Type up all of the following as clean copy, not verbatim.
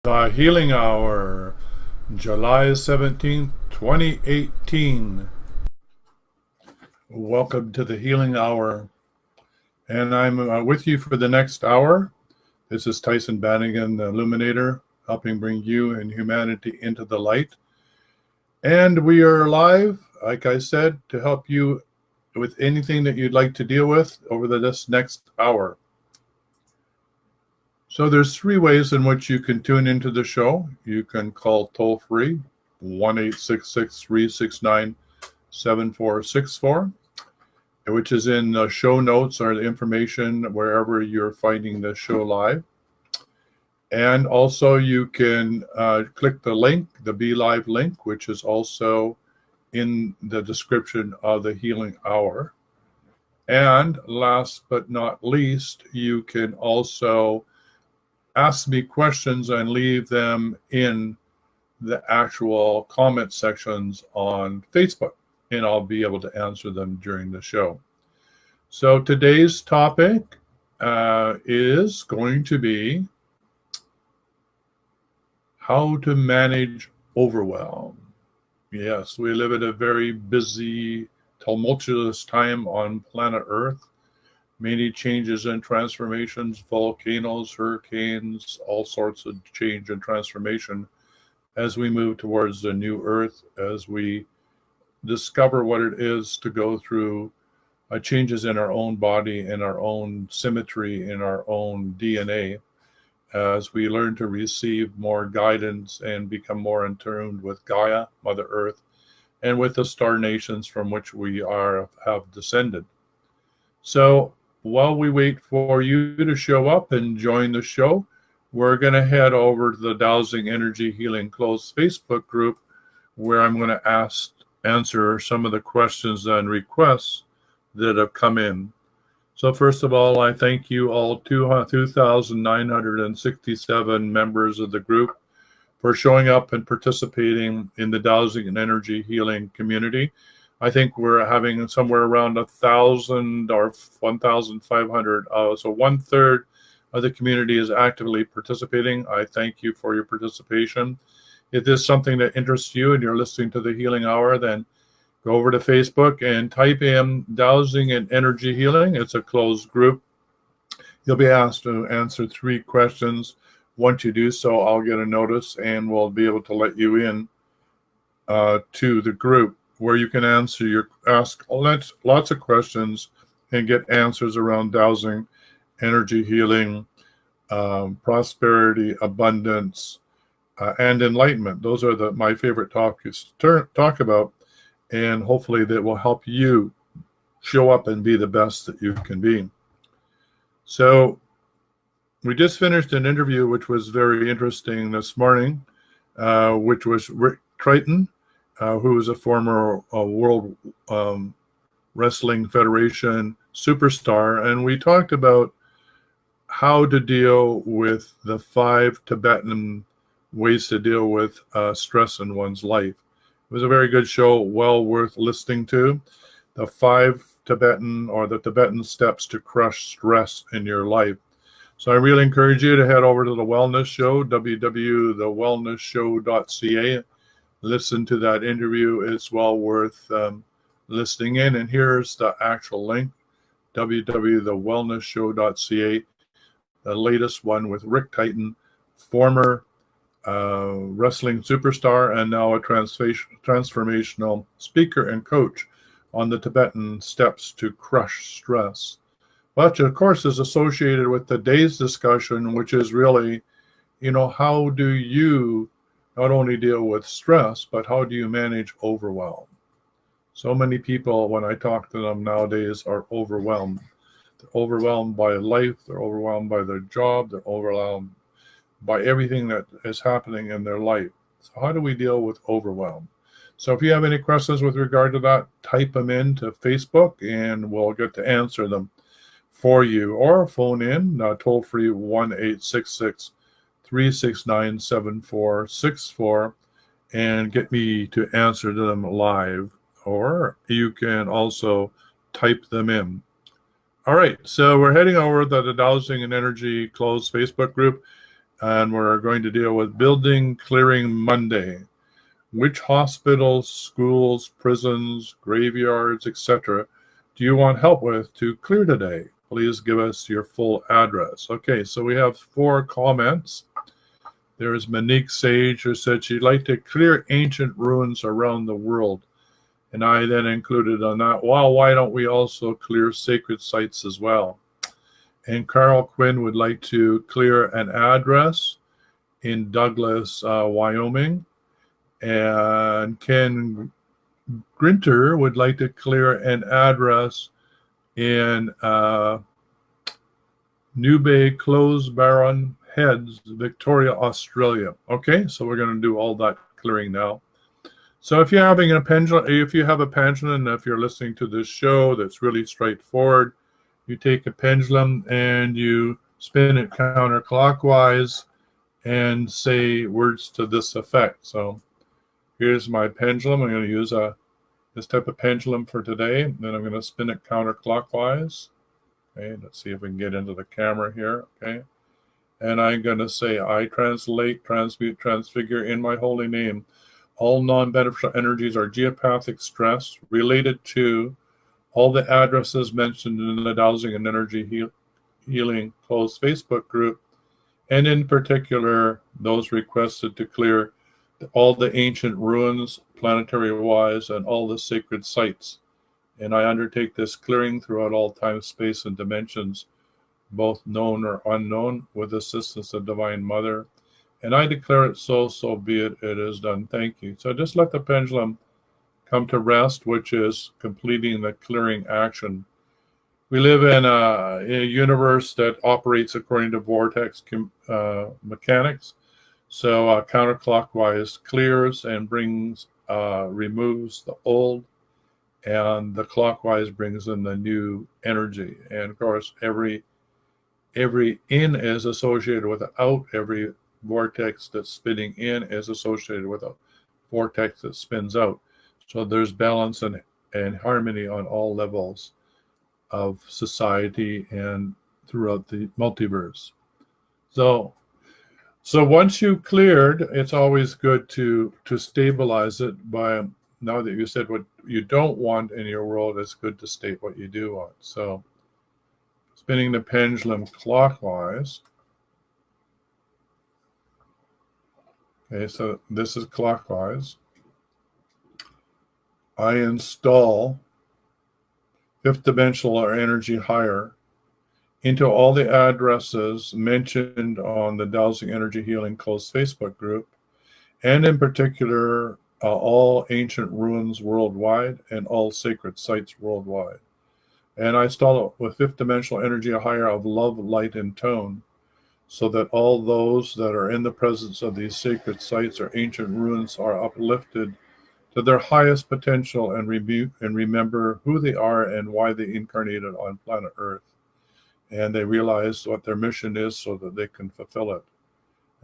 The Healing Hour, July 17th, 2018. Welcome to the Healing Hour. And I'm with you for the next hour. This is Tyson Bannigan, the Illuminator, helping bring you and humanity into the light. And we are live, like I said, to help you with anything that you'd like to deal with over this next hour. So there's three ways in which you can tune into the show. You can call toll-free, 1-866-369-7464, which is in the show notes or the information wherever you're finding the show live. And also you can click the link, the Be Live link, which is also in the description of the Healing Hour. And last but not least, you can also ask me questions and leave them in the actual comment sections on Facebook, and I'll be able to answer them during the show. So today's topic is going to be how to manage overwhelm. Yes, we live at a very busy, tumultuous time on planet Earth. Many changes and transformations, volcanoes, hurricanes, all sorts of change and transformation as we move towards the new Earth, as we discover what it is to go through changes in our own body, in our own symmetry, in our own DNA, as we learn to receive more guidance and become more in tune with Gaia, Mother Earth, and with the star nations from which we have descended. So while we wait for you to show up and join the show, we're going to head over to the Dowsing Energy Healing Closed Facebook group, where I'm going to answer some of the questions and requests that have come in. So first of all, I thank you all 2,967 members of the group for showing up and participating in the Dowsing and Energy Healing community. I think we're having somewhere around 1,000 or 1,500. So 1/3 of the community is actively participating. I thank you for your participation. If this is something that interests you and you're listening to the Healing Hour, then go over to Facebook and type in Dowsing and Energy Healing. It's a closed group. You'll be asked to answer 3 questions. Once you do so, I'll get a notice and we'll be able to let you in to the group, where you can ask lots of questions and get answers around dowsing, energy healing, prosperity, abundance, and enlightenment. Those are my favorite topics to talk about, and hopefully that will help you show up and be the best that you can be. So we just finished an interview which was very interesting this morning, which was Rick Triton, who is a former World Wrestling Federation superstar. And we talked about how to deal with the 5 Tibetan ways to deal with stress in one's life. It was a very good show, well worth listening to. The 5 Tibetan steps to crush stress in your life. So I really encourage you to head over to the Wellness Show, www.thewellnessshow.ca. Listen to that interview. It's well worth listening in. And here's the actual link, www.thewellnessshow.ca, the latest one with Rick Triton, former wrestling superstar and now a transformational speaker and coach on the Tibetan steps to crush stress. Which, of course, is associated with today's discussion, which is really, how do you not only deal with stress, but how do you manage overwhelm? So many people, when I talk to them nowadays, are overwhelmed. They're overwhelmed by life. They're overwhelmed by their job. They're overwhelmed by everything that is happening in their life. So how do we deal with overwhelm? So if you have any questions with regard to that, type them into Facebook and we'll get to answer them for you, or phone in toll-free 1-866-369-7464 and get me to answer them live, or you can also type them in. All right, so we're heading over to the Dowsing and Energy closed Facebook group. And we're going to deal with Building Clearing Monday. Which hospitals, schools, prisons, graveyards, etc. do you want help with to clear today? Please give us your full address. Okay, so we have 4 comments. There's Monique Sage, who said she'd like to clear ancient ruins around the world. And I then included on that, well, why don't we also clear sacred sites as well? And Carl Quinn would like to clear an address in Douglas, Wyoming. And Ken Grinter would like to clear an address in New Bay Close Baron Heads, Victoria, Australia. Okay, so we're going to do all that clearing now. So if you're having a pendulum, if you have a pendulum, if you're listening to this show, that's really straightforward. You take a pendulum and you spin it counterclockwise and say words to this effect. So here's my pendulum. I'm going to use this type of pendulum for today. Then I'm going to spin it counterclockwise. Okay, let's see if we can get into the camera here. Okay, and I'm going to say, I translate, transmute, transfigure in my holy name. All non-beneficial energies are geopathic stress related to all the addresses mentioned in the Dowsing and Energy Healing closed Facebook group, and in particular, those requested to clear all the ancient ruins, planetary-wise, and all the sacred sites. And I undertake this clearing throughout all time, space, and dimensions, both known or unknown, with assistance of Divine Mother. And I declare it so, so be it, it is done. Thank you. So just let the pendulum come to rest, which is completing the clearing action. We live in a universe that operates according to vortex mechanics. So counterclockwise clears and brings, removes the old, and the clockwise brings in the new energy. And of course, every in is associated with an out. Every vortex that's spinning in is associated with a vortex that spins out. So there's balance and harmony on all levels of society and throughout the multiverse. So once you cleared, it's always good to stabilize it by, now that you said what you don't want in your world, it's good to state what you do want. So spinning the pendulum clockwise. Okay, so this is clockwise. I install fifth dimensional or energy higher into all the addresses mentioned on the Dowsing Energy Healing closed Facebook group, and in particular, all ancient ruins worldwide and all sacred sites worldwide. And I install it with fifth dimensional energy higher of love, light, and tone, so that all those that are in the presence of these sacred sites or ancient ruins are uplifted to their highest potential and remember who they are and why they incarnated on planet Earth. And they realize what their mission is so that they can fulfill it.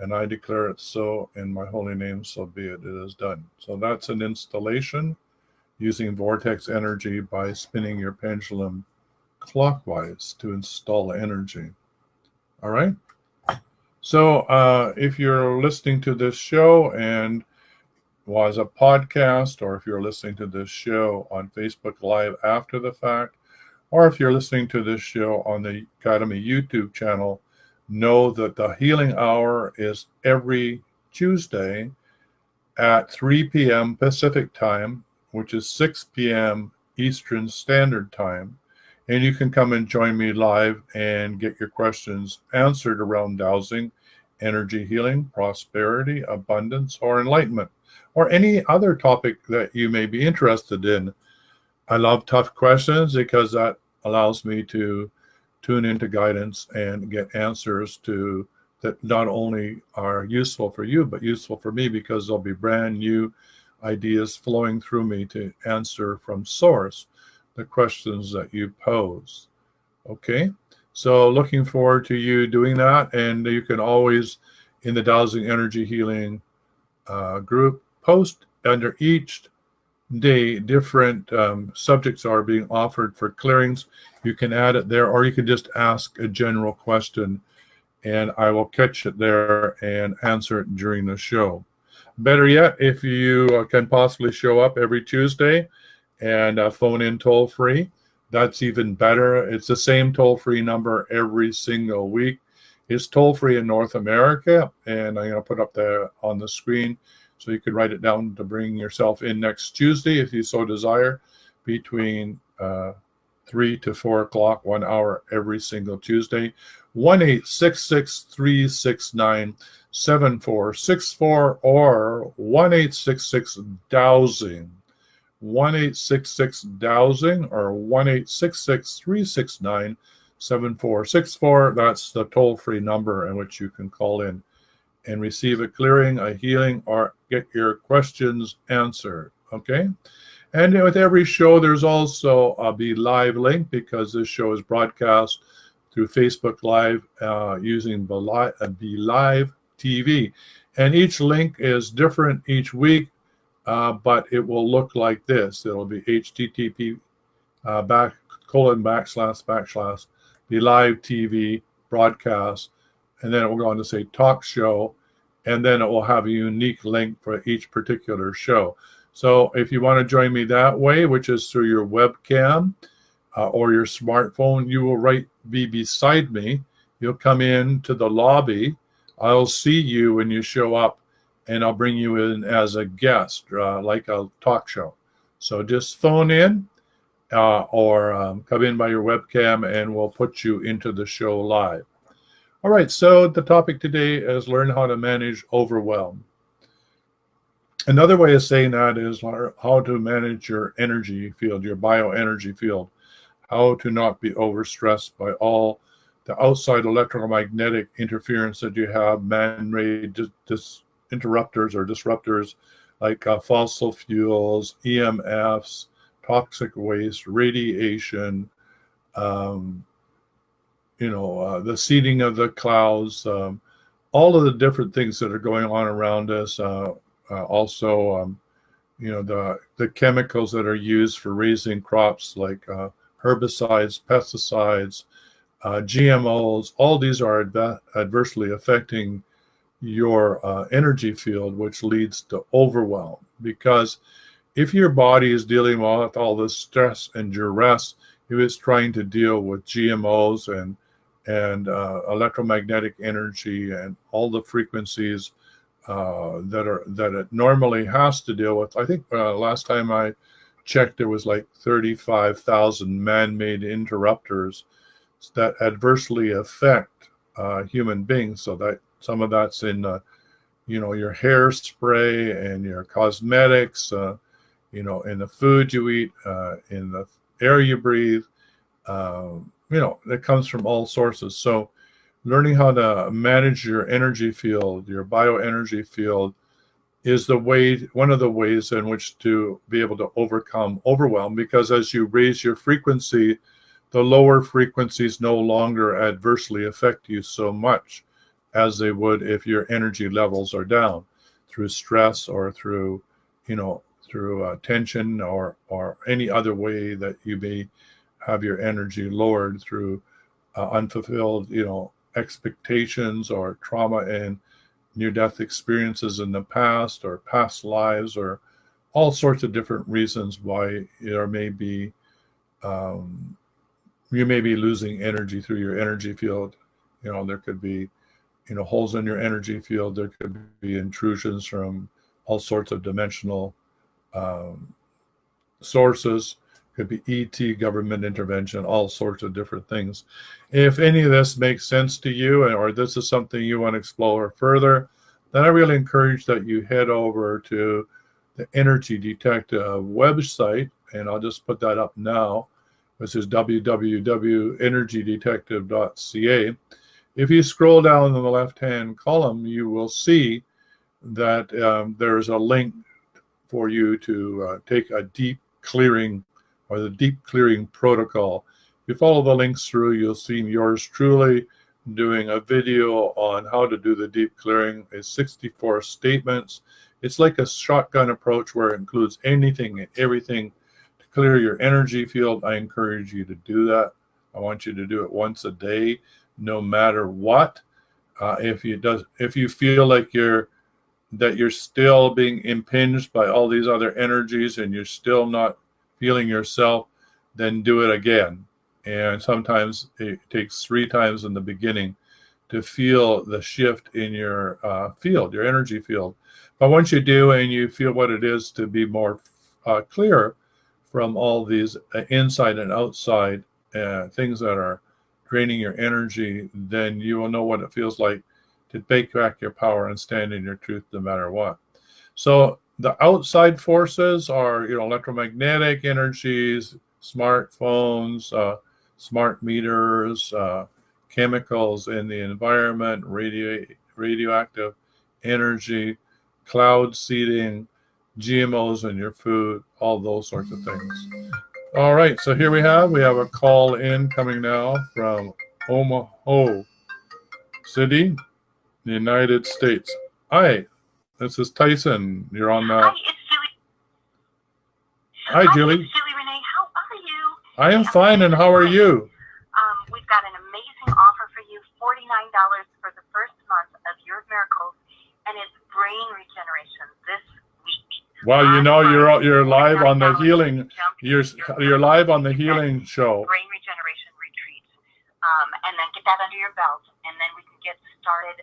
And I declare it so in my holy name, so be it. It is done. So that's an installation using vortex energy by spinning your pendulum clockwise to install energy. All right? So if you're listening to this show and was a podcast, or if you're listening to this show on Facebook Live after the fact, or if you're listening to this show on the Academy YouTube channel, know that the healing hour is every Tuesday at 3 p.m. Pacific time, which is 6 p.m. Eastern Standard Time. And you can come and join me live and get your questions answered around dowsing, energy healing, prosperity, abundance, or enlightenment, or any other topic that you may be interested in. I love tough questions because that allows me to tune into guidance and get answers to that not only are useful for you, but useful for me, because there'll be brand new ideas flowing through me to answer from source the questions that you pose. Okay, so looking forward to you doing that. And you can always, in the Dowsing Energy Healing group, post under each day different subjects are being offered for clearings. You can add it there, or you can just ask a general question, and I will catch it there and answer it during the show. Better yet, if you can possibly show up every Tuesday and phone in toll free, that's even better. It's the same toll free number every single week. It's toll free in North America, and I'm going to put up there on the screen so you can write it down to bring yourself in next Tuesday if you so desire, between 3 to 4 o'clock, 1 hour every single Tuesday. 1-866-369-7464 or 1-866-dowsing. 1-866-dowsing or 1-866-369-7464. That's the toll-free number in which you can call in and receive a clearing, a healing, or get your questions answered. Okay? And with every show, there's also a Be Live link, because this show is broadcast through Facebook Live using Be Live TV. And each link is different each week, but it will look like this. It'll be http // Be Live TV broadcast, and then it will go on to say talk show, and then it will have a unique link for each particular show. So if you want to join me that way, which is through your webcam or your smartphone, you will be beside me. You'll come in to the lobby. I'll see you when you show up, and I'll bring you in as a guest, like a talk show. So just phone in or come in by your webcam, and we'll put you into the show live. All right, so the topic today is learn how to manage overwhelm. Another way of saying that is how to manage your energy field, your bioenergy field, how to not be overstressed by all the outside electromagnetic interference that you have, man-made interrupters or disruptors like fossil fuels, EMFs, toxic waste, radiation, the seeding of the clouds, all of the different things that are going on around us. Also, the chemicals that are used for raising crops, like herbicides, pesticides, GMOs, all these are adversely affecting your energy field, which leads to overwhelm. Because if your body is dealing with all this stress and duress, if it's trying to deal with GMOs and electromagnetic energy and all the frequencies that it normally has to deal with. I think last time I checked, there was like 35,000 man-made interrupters that adversely affect human beings. So that some of that's in your hairspray and your cosmetics, in the food you eat, in the air you breathe. It comes from all sources. So learning how to manage your energy field, your bioenergy field, is one of the ways in which to be able to overcome overwhelm. Because as you raise your frequency, the lower frequencies no longer adversely affect you so much as they would if your energy levels are down through stress or through tension or any other way that you may have your energy lowered through unfulfilled, expectations or trauma and near-death experiences in the past or past lives, or all sorts of different reasons why there may be you may be losing energy through your energy field. There could be holes in your energy field. There could be intrusions from all sorts of dimensional sources. Could be ET, government intervention, all sorts of different things. If any of this makes sense to you, or this is something you want to explore further, then I really encourage that you head over to the Energy Detective website, and I'll just put that up now, which is www.energydetective.ca. If you scroll down in the left-hand column, you will see that there's a link for you to take a deep clearing, or the deep clearing protocol. If you follow the links through, you'll see yours truly doing a video on how to do the deep clearing. It's 64 statements. It's like a shotgun approach where it includes anything and everything to clear your energy field. I encourage you to do that. I want you to do it once a day, no matter what. If you feel like you're still being impinged by all these other energies and you're still not feeling yourself, then do it again. And sometimes it takes 3 times in the beginning to feel the shift in your field, your energy field. But once you do and you feel what it is to be more clear from all these inside and outside things that are draining your energy, then you will know what it feels like to take back your power and stand in your truth no matter what. So the outside forces are, electromagnetic energies, smartphones, smart meters, chemicals in the environment, radioactive energy, cloud seeding, GMOs in your food, all those sorts of things. All right, so here we have a call in coming now from Omaha City, the United States. Hi, this is Tyson. You're on the... Hi, it's Julie. Hi, Julie. It's Julie Renee. How are you? I am fine, and how are you? We've got an amazing offer for you, $49 for the first month of Your Miracles, and it's brain regeneration this week. Well, you're live on the healing. You're live on the healing show. Brain regeneration retreat, and then get that under your belt, and then we can get started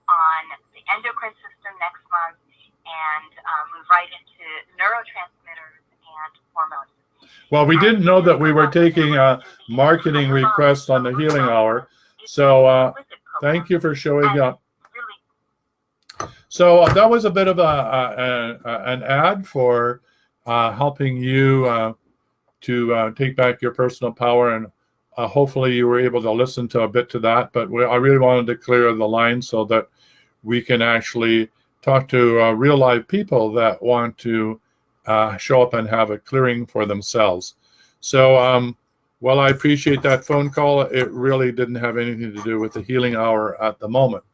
on the endocrine system next month and move right into neurotransmitters and hormones. Well, we didn't know that we were taking marketing requests on the healing hour, so thank you for showing up. So that was a bit of an ad for helping you to take back your personal power, and hopefully you were able to listen to a bit to that. But I really wanted to clear the line so that we can actually talk to real live people that want to show up and have a clearing for themselves. So while I appreciate that phone call, it really didn't have anything to do with the healing hour at the moment.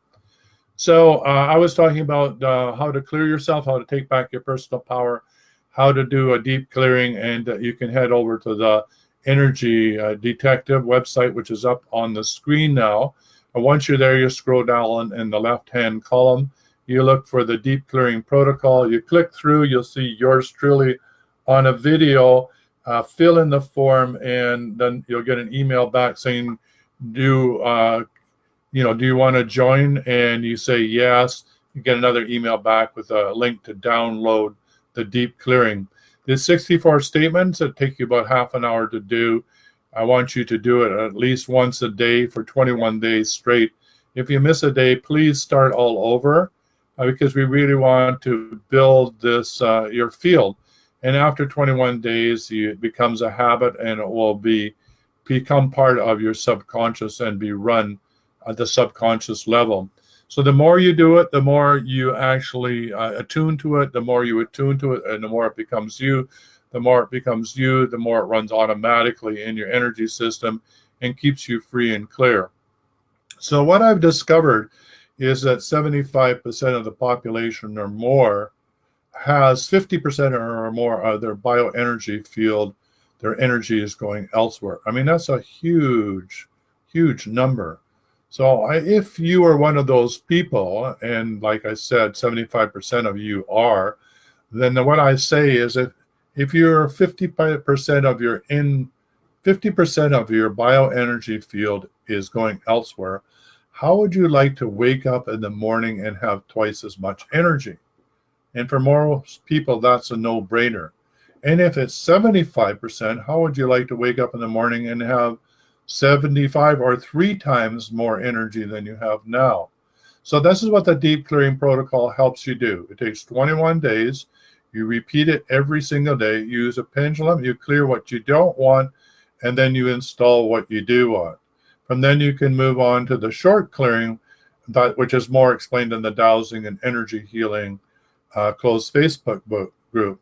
So I was talking about how to clear yourself, how to take back your personal power, how to do a deep clearing, and you can head over to the Energy Detective website, which is up on the screen now. And once you're there, you scroll down in the left-hand column. You look for the Deep Clearing Protocol. You click through, you'll see yours truly on a video. Fill in the form, and then you'll get an email back saying, do you want to join? And you say yes. You get another email back with a link to download the Deep Clearing. There's 64 statements that take you about half an hour to do. I want you to do it at least once a day for 21 days straight. If you miss a day, please start all over because we really want to build this, your field. And after 21 days, it becomes a habit, and it will become part of your subconscious and be run at the subconscious level. So the more you do it, the more you actually attune to it, the more you attune to it, and the more it becomes you. The more it becomes you, the more it runs automatically in your energy system and keeps you free and clear. So what I've discovered is that 75% of the population or more has 50% or more of their bioenergy field, their energy is going elsewhere. I mean, that's a huge, huge number. So if you are one of those people, and like I said, 75% of you are, then what I say is if you're 50% of your 50% of your bioenergy field is going elsewhere, how would you like to wake up in the morning and have twice as much energy? And for most people, that's a no-brainer. And if it's 75%, how would you like to wake up in the morning and have 75 or 3 times more energy than you have now? So this is what the Deep Clearing Protocol helps you do. It takes 21 days. You repeat it every single day. You use a pendulum. You clear what you don't want, and then you install what you do want. From then you can move on to the short clearing, which is more explained in the Dowsing and Energy Healing closed Facebook group.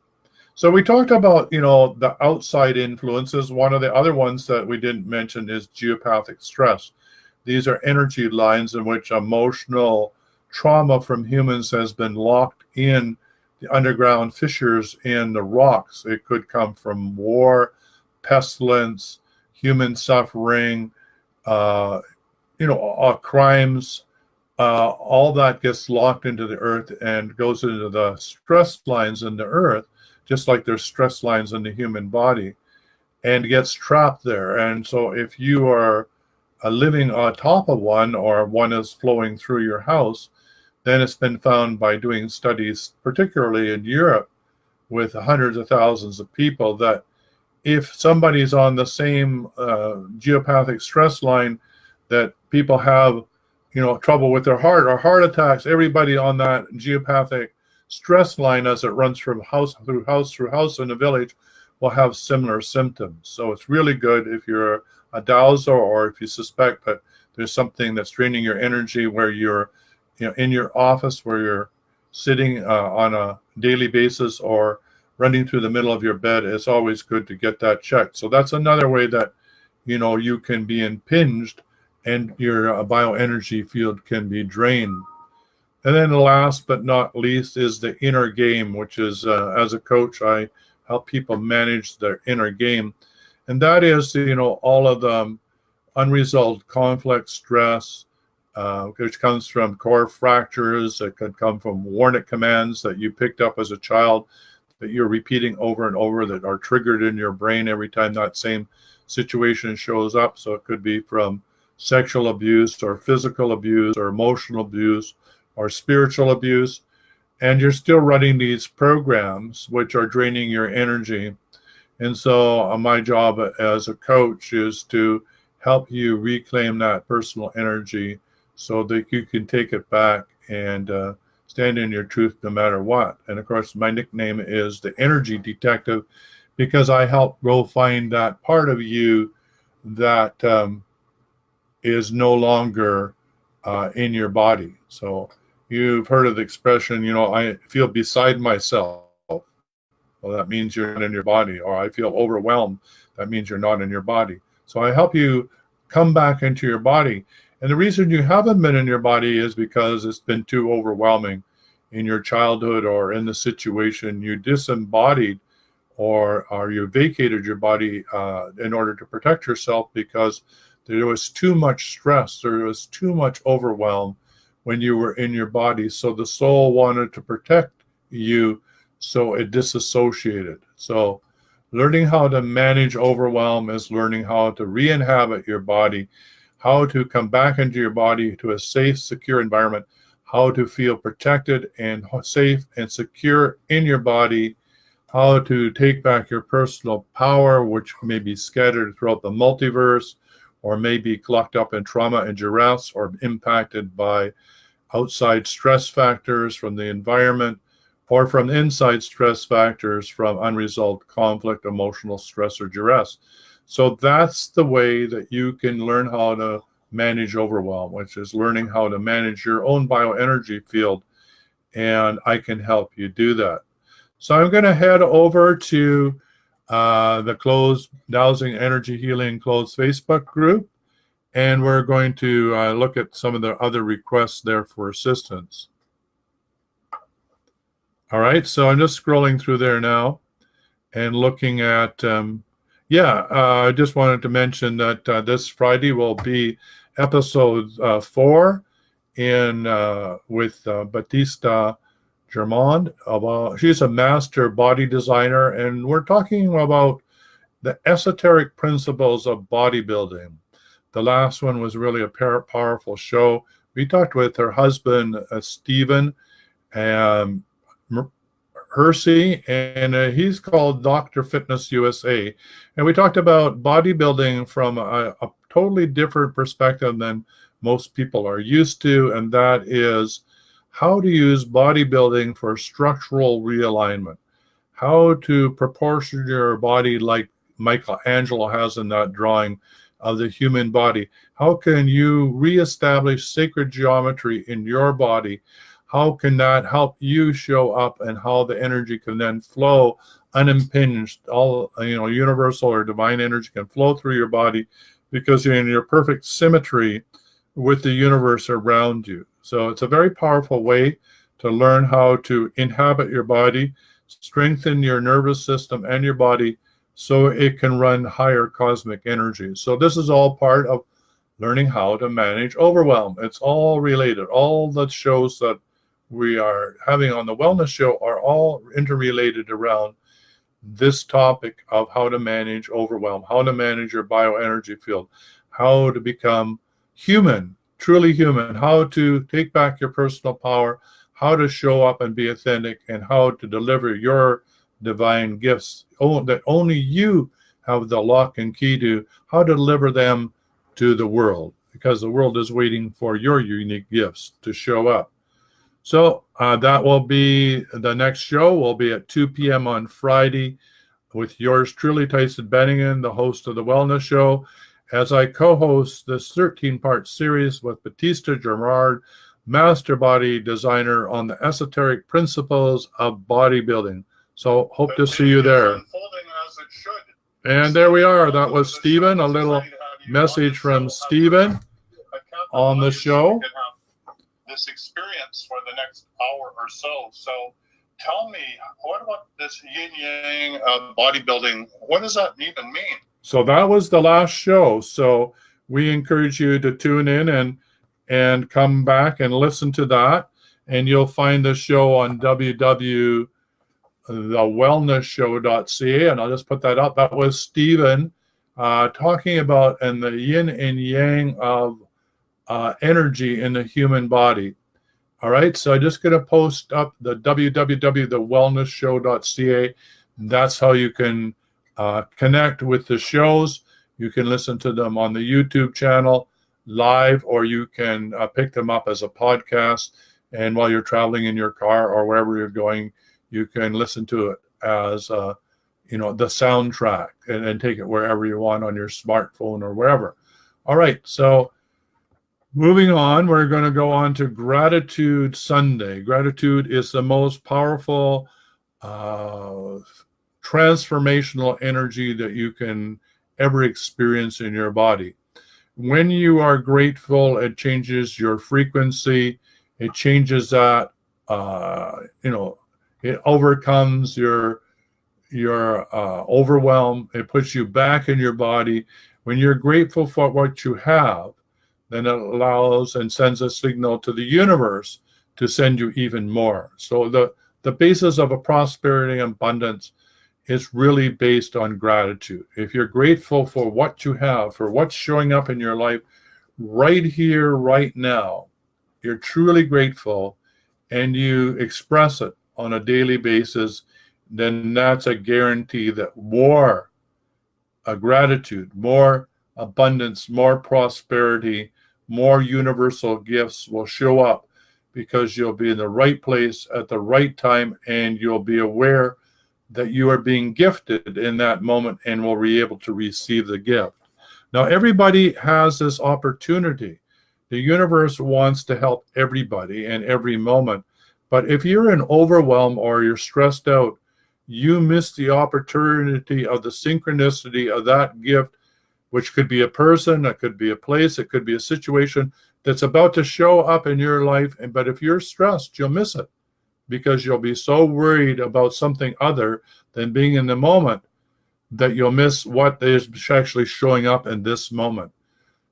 So we talked about, the outside influences. One of the other ones that we didn't mention is geopathic stress. These are energy lines in which emotional trauma from humans has been locked in the underground fissures in the rocks. It could come from war, pestilence, human suffering, crimes, all that gets locked into the earth and goes into the stress lines in the earth, just like there's stress lines in the human body, and gets trapped there. And so if you are living on top of one, or one is flowing through your house, then it's been found by doing studies, particularly in Europe, with hundreds of thousands of people, that if somebody's on the same geopathic stress line, that people have, trouble with their heart or heart attacks, everybody on that geopathic stress line, as it runs from house through house through house in the village, will have similar symptoms. So it's really good if you're a dowser, or if you suspect that there's something that's draining your energy, where you're in your office, where you're sitting on a daily basis, or running through the middle of your bed. It's always good to get that checked. So that's another way that you can be impinged, and your bioenergy field can be drained. And then last but not least is the inner game, which is, as a coach, I help people manage their inner game. And that is, all of the unresolved conflict, stress, which comes from core fractures. It could come from warning commands that you picked up as a child, that you're repeating over and over, that are triggered in your brain every time that same situation shows up. So it could be from sexual abuse, or physical abuse, or emotional abuse, or spiritual abuse. And you're still running these programs which are draining your energy. And so my job as a coach is to help you reclaim that personal energy, so that you can take it back and stand in your truth no matter what. And of course, my nickname is the Energy Detective, because I help go find that part of you that is no longer in your body. So you've heard of the expression, I feel beside myself. Well, that means you're not in your body. Or I feel overwhelmed. That means you're not in your body. So I help you come back into your body. And the reason you haven't been in your body is because it's been too overwhelming in your childhood, or in the situation you disembodied, or you vacated your body in order to protect yourself, because there was too much stress, there was too much overwhelm when you were in your body. So the soul wanted to protect you, so it disassociated. So learning how to manage overwhelm is learning how to re-inhabit your body, how to come back into your body to a safe, secure environment, how to feel protected and safe and secure in your body, how to take back your personal power, which may be scattered throughout the multiverse, or may be locked up in trauma and duress, or impacted by outside stress factors from the environment, or from inside stress factors from unresolved conflict, emotional stress, or duress. So that's the way that you can learn how to manage overwhelm, which is learning how to manage your own bioenergy field. And I can help you do that. So I'm going to head over to the closed Dowsing Energy Healing closed Facebook group. And we're going to look at some of the other requests there for assistance. All right, so I'm just scrolling through there now and looking at, I just wanted to mention that this Friday will be episode 4 with Batista Germond. She's a master body designer, and we're talking about the esoteric principles of bodybuilding. The last one was really a powerful show. We talked with her husband, Stephen, Hersey, and he's called Dr. Fitness USA. And we talked about bodybuilding from a totally different perspective than most people are used to, and that is how to use bodybuilding for structural realignment, how to proportion your body like Michelangelo has in that drawing of the human body. How can you reestablish sacred geometry in your body? How can that help you show up, and how the energy can then flow unimpinged? All universal or divine energy can flow through your body because you're in your perfect symmetry with the universe around you. So it's a very powerful way to learn how to inhabit your body, strengthen your nervous system and your body so it can run higher cosmic energy. So this is all part of learning how to manage overwhelm. It's all related. All the shows that we are having on the Wellness Show are all interrelated around this topic of how to manage overwhelm, how to manage your bioenergy field, how to become human, truly human, how to take back your personal power, how to show up and be authentic, and how to deliver your divine gifts that only you have the lock and key to, how to deliver them to the world, because the world is waiting for your unique gifts to show up. So that will be the next show. Will be at 2 p.m. on Friday with yours truly, Tyson Bennigan, the host of the Wellness Show, as I co-host this 13-part series with Batista Gerard, master body designer, on the esoteric principles of bodybuilding. So hope to see you there. And there we are. That was Stephen, a little message from Stephen on the show. This experience for the next hour or so. So tell me, what about this yin yang bodybuilding? What does that even mean? So that was the last show. So we encourage you to tune in and come back and listen to that. And you'll find the show on www.thewellnessshow.ca. And I'll just put that up. That was Stephen talking about and the yin and yang of energy in the human body. All right, so I'm just going to post up the www.thewellnessshow.ca. That's how you can connect with the shows. You can listen to them on the YouTube channel live, or you can pick them up as a podcast. And while you're traveling in your car or wherever you're going, you can listen to it as the soundtrack and take it wherever you want on your smartphone or wherever. All right, so moving on, we're going to go on to Gratitude Sunday. Gratitude is the most powerful transformational energy that you can ever experience in your body. When you are grateful, it changes your frequency. It changes that, it overcomes your overwhelm. It puts you back in your body. When you're grateful for what you have, then it allows and sends a signal to the universe to send you even more. So the basis of a prosperity and abundance is really based on gratitude. If you're grateful for what you have, for what's showing up in your life right here, right now, you're truly grateful and you express it on a daily basis, then that's a guarantee that more gratitude, more abundance, more prosperity, more universal gifts will show up, because you'll be in the right place at the right time, and you'll be aware that you are being gifted in that moment and will be able to receive the gift. Now, everybody has this opportunity. The universe wants to help everybody in every moment. But if you're in overwhelm or you're stressed out, you miss the opportunity of the synchronicity of that gift, which could be a person, it could be a place, it could be a situation that's about to show up in your life. But if you're stressed, you'll miss it, because you'll be so worried about something other than being in the moment that you'll miss what is actually showing up in this moment.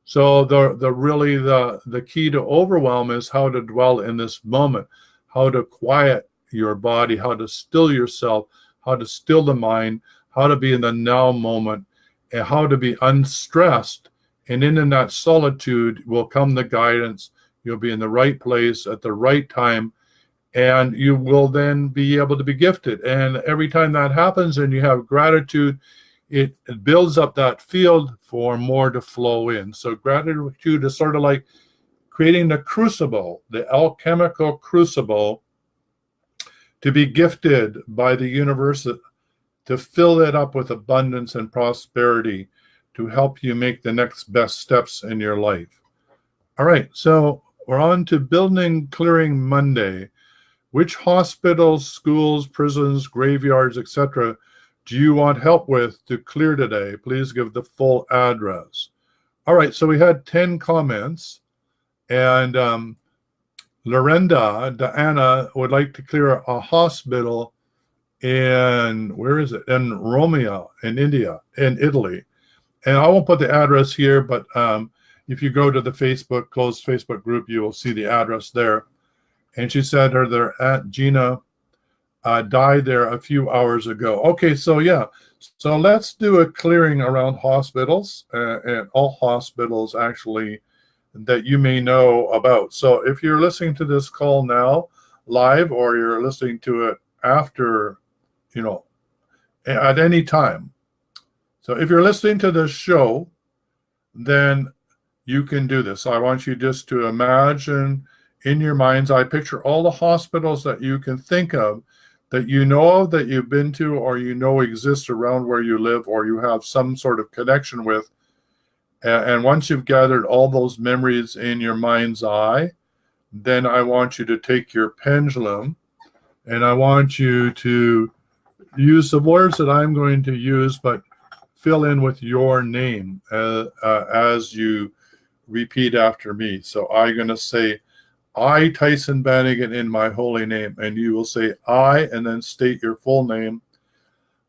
So the key to overwhelm is how to dwell in this moment, how to quiet your body, how to still yourself, how to still the mind, how to be in the now moment, and how to be unstressed. And in that solitude will come the guidance. You'll be in the right place at the right time, and you will then be able to be gifted. And every time that happens and you have gratitude, it builds up that field for more to flow in. So gratitude is sort of like creating the crucible, the alchemical crucible, to be gifted by the universe, to fill it up with abundance and prosperity, to help you make the next best steps in your life. All right, so we're on to Building Clearing Monday. Which hospitals, schools, prisons, graveyards, etc. do you want help with to clear today? Please give the full address. All right, so we had 10 comments, and Diana would like to clear a hospital in, where is it? In Romania, in Italy. And I won't put the address here, but if you go to the Facebook, closed Facebook group, you will see the address there. And she said her Aunt Gina died there a few hours ago. Okay, so yeah. So let's do a clearing around hospitals and all hospitals actually that you may know about. So if you're listening to this call now live, or you're listening to it after, at any time. So if you're listening to this show, then you can do this. I want you just to imagine in your mind's eye, picture all the hospitals that you can think of, that you know of, that you've been to, or exist around where you live, or you have some sort of connection with. And once you've gathered all those memories in your mind's eye, then I want you to take your pendulum, and I want you to use the words that I'm going to use, but fill in with your name as you repeat after me. So I'm going to say, I, Tyson Bannigan, in my holy name, and you will say I, and then state your full name.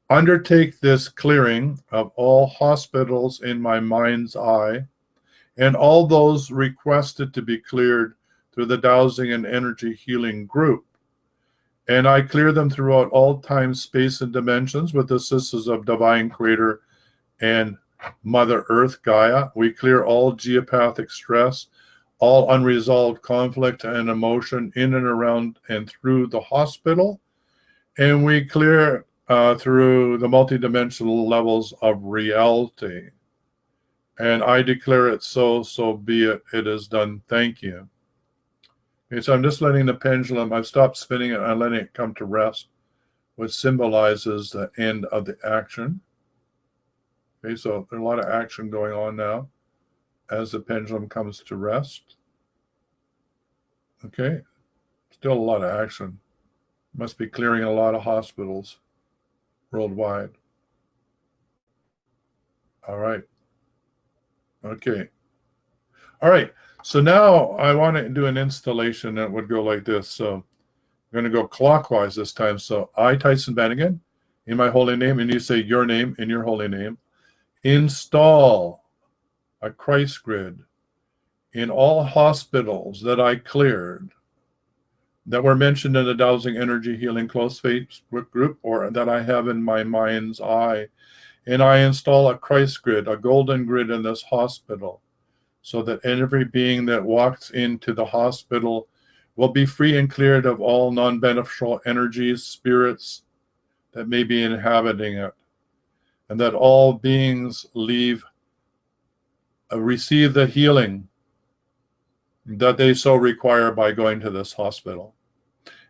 Undertake this clearing of all hospitals in my mind's eye, and all those requested to be cleared through the dowsing and energy healing group. And I clear them throughout all time, space, and dimensions with the assistance of Divine Creator and Mother Earth, Gaia. We clear all geopathic stress, all unresolved conflict and emotion in and around and through the hospital. And we clear through the multidimensional levels of reality. And I declare it so be it. It is done. Thank you. Okay, so I'm just letting the pendulum, I've stopped spinning it, I'm letting it come to rest, which symbolizes the end of the action. Okay, so there's a lot of action going on now as the pendulum comes to rest. Okay, still a lot of action. Must be clearing a lot of hospitals worldwide. All right. Okay. All right. So now I want to do an installation that would go like this. So I'm going to go clockwise this time. So I, Tyson Bannigan, in my holy name, and you say your name in your holy name, install a Christ grid in all hospitals that I cleared that were mentioned in the Dowsing Energy Healing Close Facebook group, or that I have in my mind's eye. And I install a Christ grid, a golden grid in this hospital, so that every being that walks into the hospital will be free and cleared of all non-beneficial energies, spirits that may be inhabiting it, and that all beings receive the healing that they so require by going to this hospital,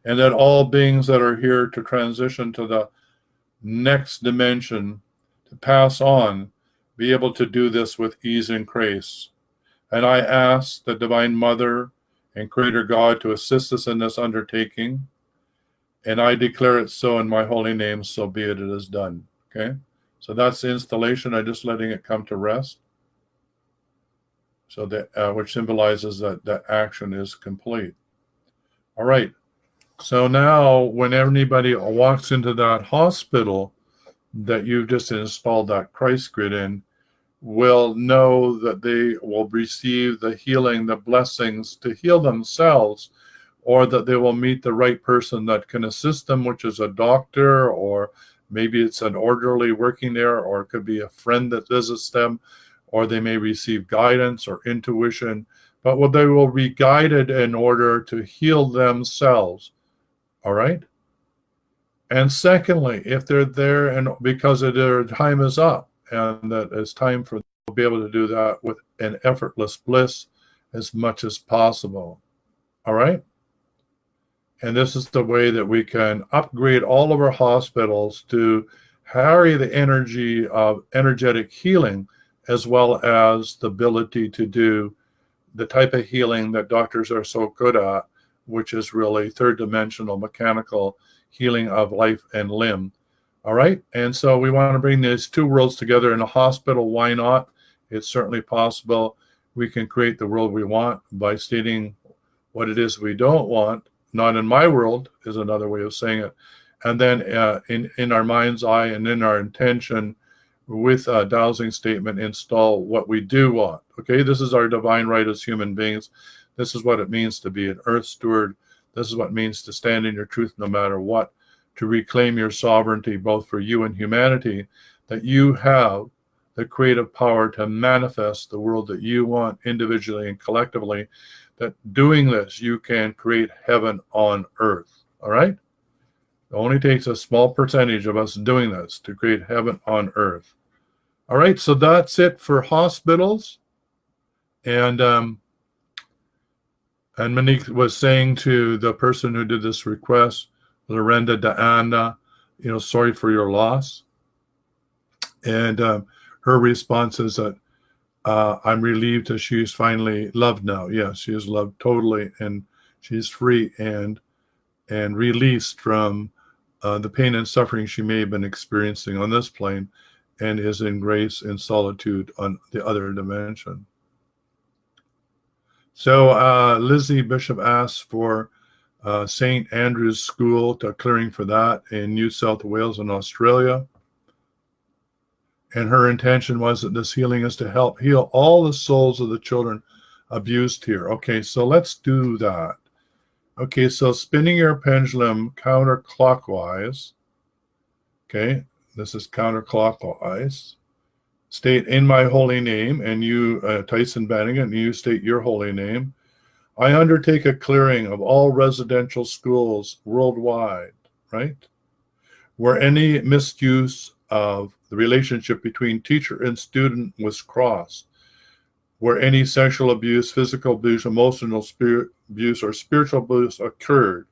and that all beings that are here to transition to the next dimension, to pass on, be able to do this with ease and grace. And I ask the Divine Mother and Creator God to assist us in this undertaking, and I declare it so in my holy name, so be it, it is done. Okay, so that's the installation. I'm just letting it come to rest, so that which symbolizes that action is complete. All right. So now, when anybody walks into that hospital that you've just installed that Christ grid in, will know that they will receive the healing, the blessings to heal themselves, or that they will meet the right person that can assist them, which is a doctor, or maybe it's an orderly working there, or it could be a friend that visits them, or they may receive guidance or intuition, but they will be guided in order to heal themselves. All right? And secondly, if they're there and because their time is up, and that it's time for them to be able to do that with an effortless bliss as much as possible. All right? And this is the way that we can upgrade all of our hospitals to carry the energy of energetic healing, as well as the ability to do the type of healing that doctors are so good at, which is really third dimensional mechanical healing of life and limb. All right. And so we want to bring these two worlds together in a hospital. Why not? It's certainly possible. We can create the world we want by stating what it is we don't want. Not in my world is another way of saying it. And then in our mind's eye and in our intention, with a dowsing statement, install what we do want. Okay, this is our divine right as human beings. This is what it means to be an earth steward. This is what it means to stand in your truth no matter what, to reclaim your sovereignty both for you and humanity, that you have the creative power to manifest the world that you want individually and collectively, that doing this, you can create heaven on earth. All right? It only takes a small percentage of us doing this to create heaven on earth. All right, so that's it for hospitals. And Monique was saying to the person who did this request, Lorenda Deanda, sorry for your loss. And her response is that I'm relieved that she's finally loved now. Yes, she is loved totally, and she's free and released from the pain and suffering she may have been experiencing on this plane, and is in grace and solitude on the other dimension. So Lizzie Bishop asks for St. Andrew's School, to clearing for that in New South Wales and Australia. And her intention was that this healing is to help heal all the souls of the children abused here. Okay, so let's do that. Okay, so spinning your pendulum counterclockwise. Okay, this is counterclockwise. State in my holy name, and you, Tyson Bannigan, you state your holy name. I undertake a clearing of all residential schools worldwide, right? Where any misuse of the relationship between teacher and student was crossed, where any sexual abuse, physical abuse, emotional abuse, or spiritual abuse occurred.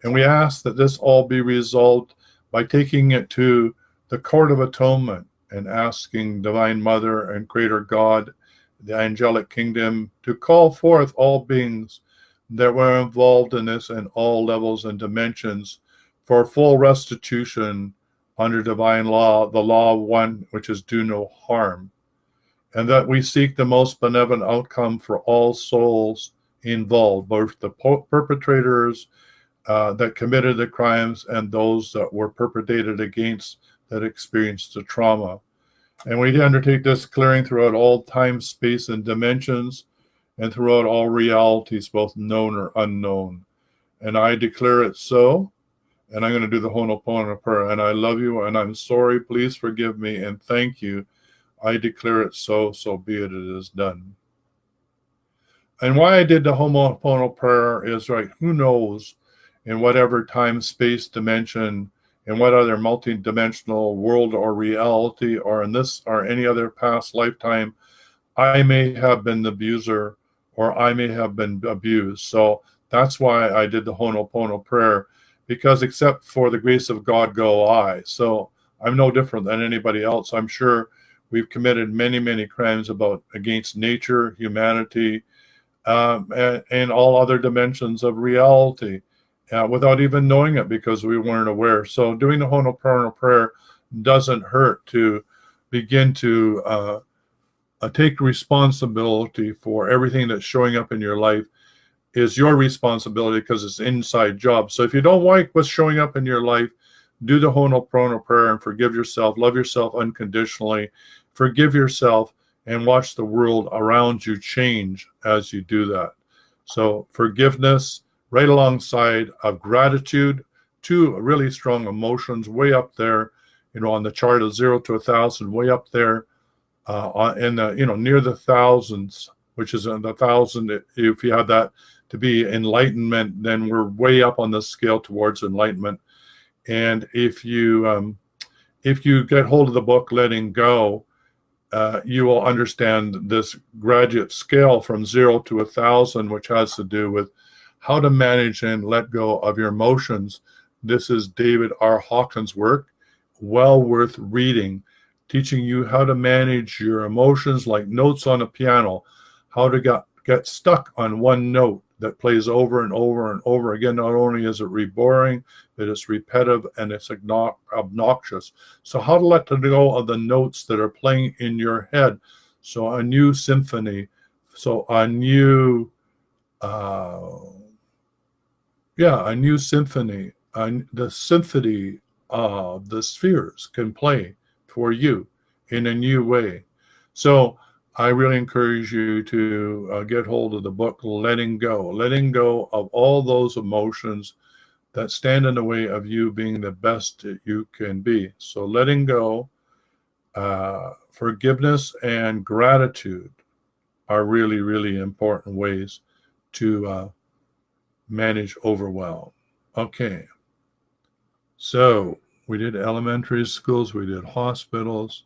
And we ask that this all be resolved by taking it to the Court of Atonement and asking Divine Mother and Creator God, the angelic kingdom, to call forth all beings that were involved in this in all levels and dimensions for full restitution under divine law, the law of one, which is do no harm, and that we seek the most benevolent outcome for all souls involved, both the perpetrators that committed the crimes and those that were perpetrated against, that experienced the trauma. And we undertake this clearing throughout all time, space, and dimensions, and throughout all realities, both known or unknown. And I declare it so. And I'm going to do the Ho'oponopono prayer. And I love you, and I'm sorry. Please forgive me, and thank you. I declare it so. So be it. It is done. And why I did the Ho'oponopono prayer is, right, who knows, in whatever time, space, dimension, in what other multi-dimensional world or reality, or in this or any other past lifetime, I may have been the abuser, or I may have been abused. So that's why I did the Ho'oponopono prayer, because except for the grace of God go I. So I'm no different than anybody else. I'm sure we've committed many, many crimes against nature, humanity, and all other dimensions of reality, without even knowing it, because we weren't aware. So doing the Ho'oponopono prayer doesn't hurt to begin to take responsibility for everything that's showing up in your life. Is your responsibility, because it's inside job. So if you don't like what's showing up in your life, do the Ho'oponopono prayer and forgive yourself, love yourself unconditionally, forgive yourself, and watch the world around you change as you do that. So forgiveness right alongside of gratitude, two really strong emotions way up there, on the chart of 0 to 1,000, way up there in the, near the thousands, which is in the 1,000. If you have that to be enlightenment, then we're way up on the scale towards enlightenment. And if you get hold of the book Letting Go, you will understand this graduate scale from 0 to 1,000, which has to do with how to manage and let go of your emotions. This is David R. Hawkins' work, well worth reading, teaching you how to manage your emotions like notes on a piano, how to get stuck on one note that plays over and over and over again. Not only is it boring, but it's repetitive and it's obnoxious. So how to let go of the notes that are playing in your head. So a new symphony. So a new symphony. The symphony of the spheres can play for you. in a new way. So I really encourage you to get hold of the book, letting go of all those emotions that stand in the way of you being the best that you can be. So letting go, forgiveness, and gratitude are really, really important ways to manage overwhelm. Okay. So we did elementary schools, we did hospitals.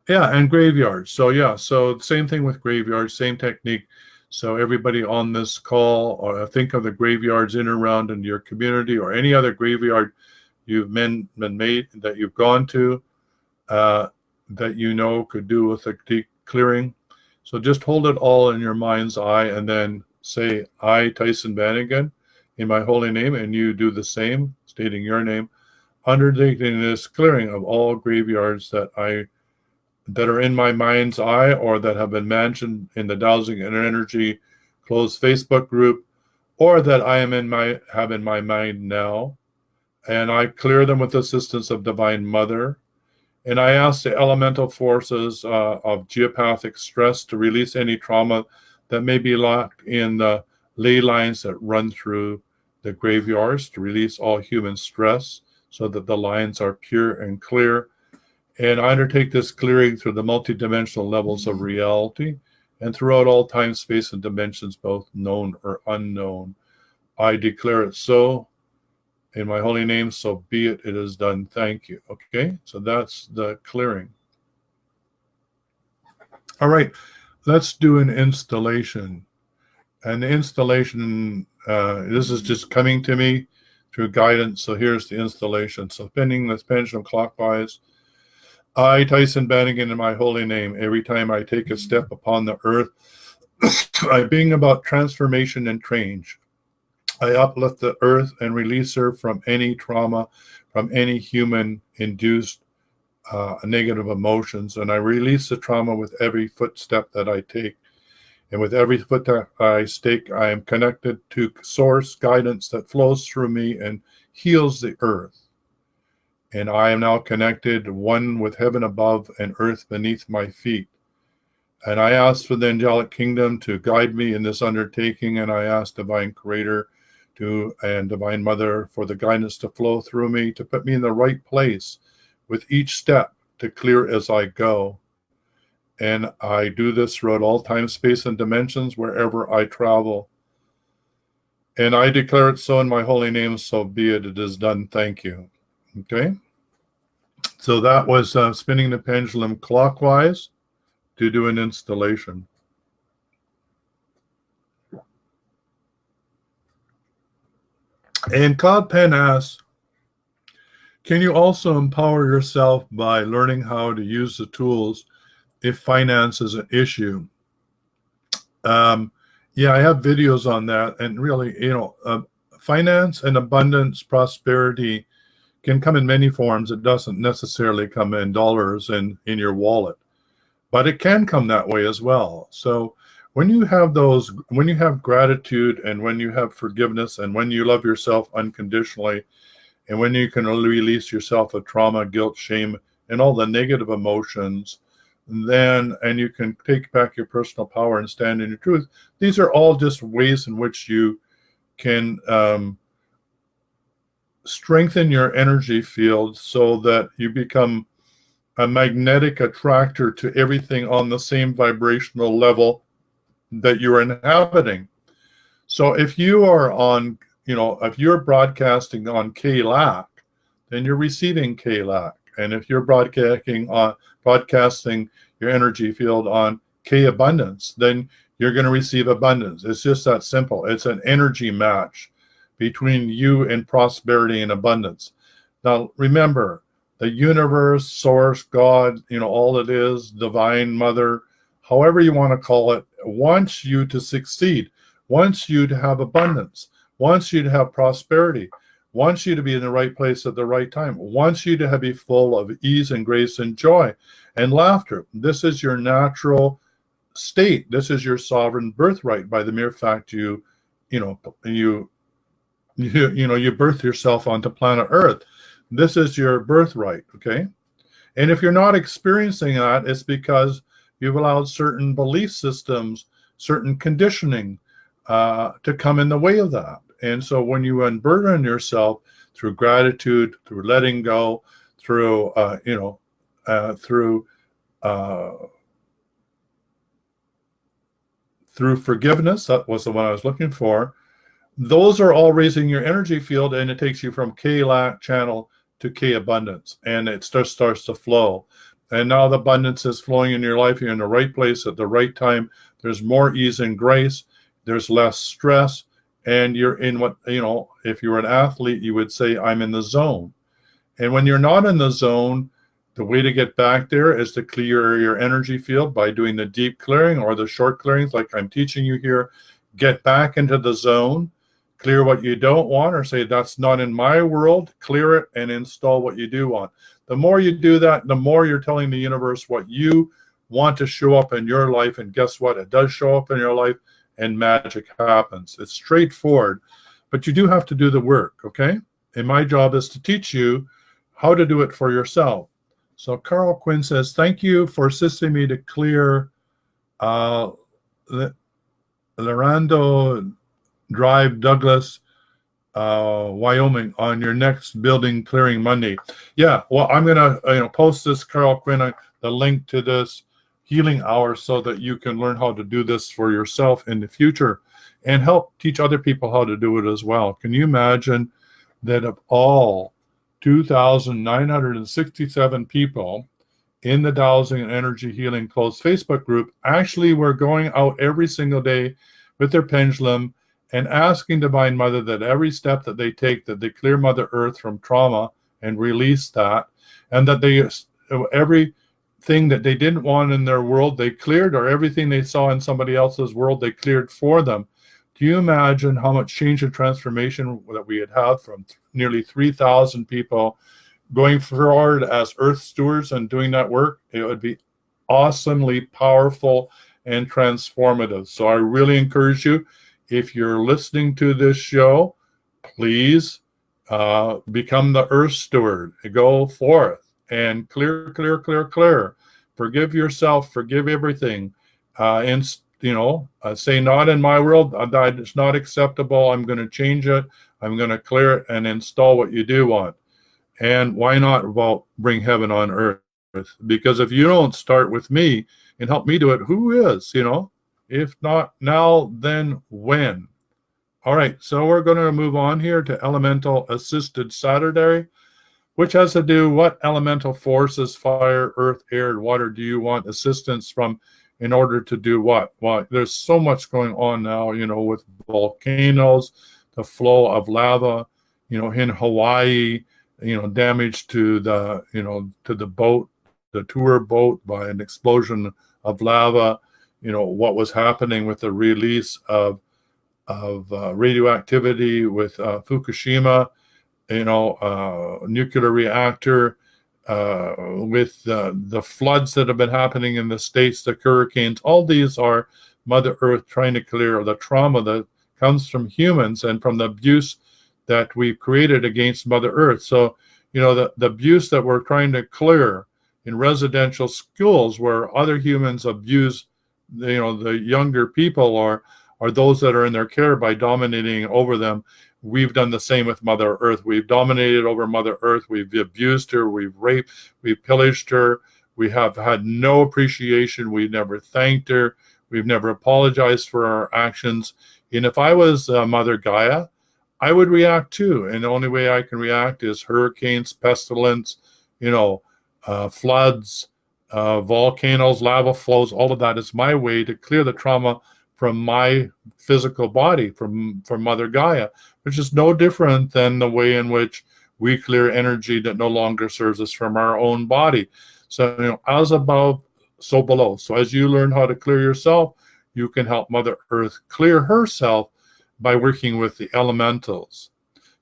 Yeah, and graveyards. So yeah, so same thing with graveyards, same technique. So everybody on this call, or think of the graveyards in and around in your community, or any other graveyard you've been made that you've gone to, that you know could do with a deep clearing. So just hold it all in your mind's eye, and then say, I, Tyson Bannigan, in my holy name, and you do the same, stating your name, undertaking this clearing of all graveyards that are in my mind's eye, or that have been mentioned in the Dowsing and Energy closed Facebook group, or that I have in my mind now. And I clear them with the assistance of Divine Mother. And I ask the elemental forces of geopathic stress to release any trauma that may be locked in the ley lines that run through the graveyards, to release all human stress so that the lines are pure and clear. And I undertake this clearing through the multidimensional levels of reality and throughout all time, space, and dimensions, both known or unknown. I declare it so. In my holy name, so be it. It is done. Thank you. Okay, so that's the clearing. All right, let's do an installation. And the installation, this is just coming to me through guidance. So here's the installation. So spinning this pendulum clockwise. I, Tyson Bannigan, in my holy name, every time I take a step upon the earth, I bring about transformation and change. I uplift the earth and release her from any trauma, from any human-induced negative emotions. And I release the trauma with every footstep that I take. And with every foot that I take, I am connected to source guidance that flows through me and heals the earth. And I am now connected, one with heaven above and earth beneath my feet. And I ask for the angelic kingdom to guide me in this undertaking, and I ask Divine Creator and Divine Mother for the guidance to flow through me, to put me in the right place with each step, to clear as I go. And I do this throughout all time, space, and dimensions, wherever I travel. And I declare it so in my holy name, so be it. It is done. Thank you. Okay. So that was spinning the pendulum clockwise to do an installation. And Claude Penn asks, can you also empower yourself by learning how to use the tools if finance is an issue? Yeah, I have videos on that. And really, finance and abundance, prosperity can come in many forms. It doesn't necessarily come in dollars and in your wallet, but it can come that way as well. So when you have gratitude, and when you have forgiveness, and when you love yourself unconditionally, and when you can release yourself of trauma, guilt, shame, and all the negative emotions, and you can take back your personal power and stand in your truth. These are all just ways in which you can strengthen your energy field so that you become a magnetic attractor to everything on the same vibrational level that you're inhabiting. So if you are on, if you're broadcasting on KLAC, then you're receiving KLAC. And if you're broadcasting your energy field on K abundance, then you're going to receive abundance. It's just that simple. It's an energy match between you and prosperity and abundance. Now, remember, the universe, source, God, all it is, Divine Mother, however you want to call it, wants you to succeed, wants you to have abundance, wants you to have prosperity, wants you to be in the right place at the right time, wants you to be full of ease and grace and joy and laughter. This is your natural state. This is your sovereign birthright by the mere fact you birth yourself onto planet Earth. This is your birthright, okay? And if you're not experiencing that, it's because you've allowed certain belief systems, certain conditioning to come in the way of that. And so when you unburden yourself through gratitude, through letting go, through through forgiveness, that was the one I was looking for. Those are all raising your energy field, and it takes you from K lack channel to K abundance, and it starts to flow. And now the abundance is flowing in your life. You're in the right place at the right time. There's more ease and grace. There's less stress. And you're in what, if you were an athlete, you would say, I'm in the zone. And when you're not in the zone, the way to get back there is to clear your energy field by doing the deep clearing or the short clearings like I'm teaching you here. Get back into the zone, clear what you don't want, or say, that's not in my world, clear it and install what you do want. The more you do that, the more you're telling the universe what you want to show up in your life. And guess what? It does show up in your life, and magic happens. It's straightforward, but you do have to do the work, okay? And my job is to teach you how to do it for yourself. So Carl Quinn says, thank you for assisting me to clear Lorando Drive, Douglas, Wyoming on your next building clearing Monday. Yeah, well, I'm going to post this, Carl Quinn, the link to this healing hour so that you can learn how to do this for yourself in the future and help teach other people how to do it as well. Can you imagine that of all 2,967 people in the Dowsing and Energy Healing closed Facebook group actually were going out every single day with their pendulum and asking Divine Mother that every step that they take, that they clear Mother Earth from trauma and release that, and that they everything that they didn't want in their world, they cleared, or everything they saw in somebody else's world, they cleared for them. Do you imagine how much change and transformation that we had from nearly 3,000 people going forward as Earth stewards and doing that work? It would be awesomely powerful and transformative. So I really encourage you, if you're listening to this show, please become the Earth steward. Go forth and clear. Forgive yourself, forgive everything. Say, not in my world, that is not acceptable. I'm going to change it. I'm going to clear it and install what you do want. And why not? Well, bring heaven on earth. Because if you don't start with me and help me do it, who is, If not now, then when? All right, so we're going to move on here to Elemental Assisted Saturday, which has to do what elemental forces, fire, earth, air, and water, do you want assistance from in order to do what? Well, there's so much going on now, with volcanoes, the flow of lava, in Hawaii, damage to the, to the boat, the tour boat by an explosion of lava, what was happening with the release of radioactivity with Fukushima, nuclear reactor, with the floods that have been happening in the States, the hurricanes. All these are Mother Earth trying to clear the trauma that comes from humans and from the abuse that we've created against Mother Earth. So, the abuse that we're trying to clear in residential schools where other humans abuse, the younger people or those that are in their care by dominating over them. We've done the same with Mother Earth. We've dominated over Mother Earth. We've abused her. We've raped. We've pillaged her. We have had no appreciation. We've never thanked her. We've never apologized for our actions. And if I was Mother Gaia, I would react too. And the only way I can react is hurricanes, pestilence, floods, volcanoes, lava flows. All of that is my way to clear the trauma from my physical body, from Mother Gaia, which is no different than the way in which we clear energy that no longer serves us from our own body. So, as above, so below. So as you learn how to clear yourself, you can help Mother Earth clear herself by working with the elementals.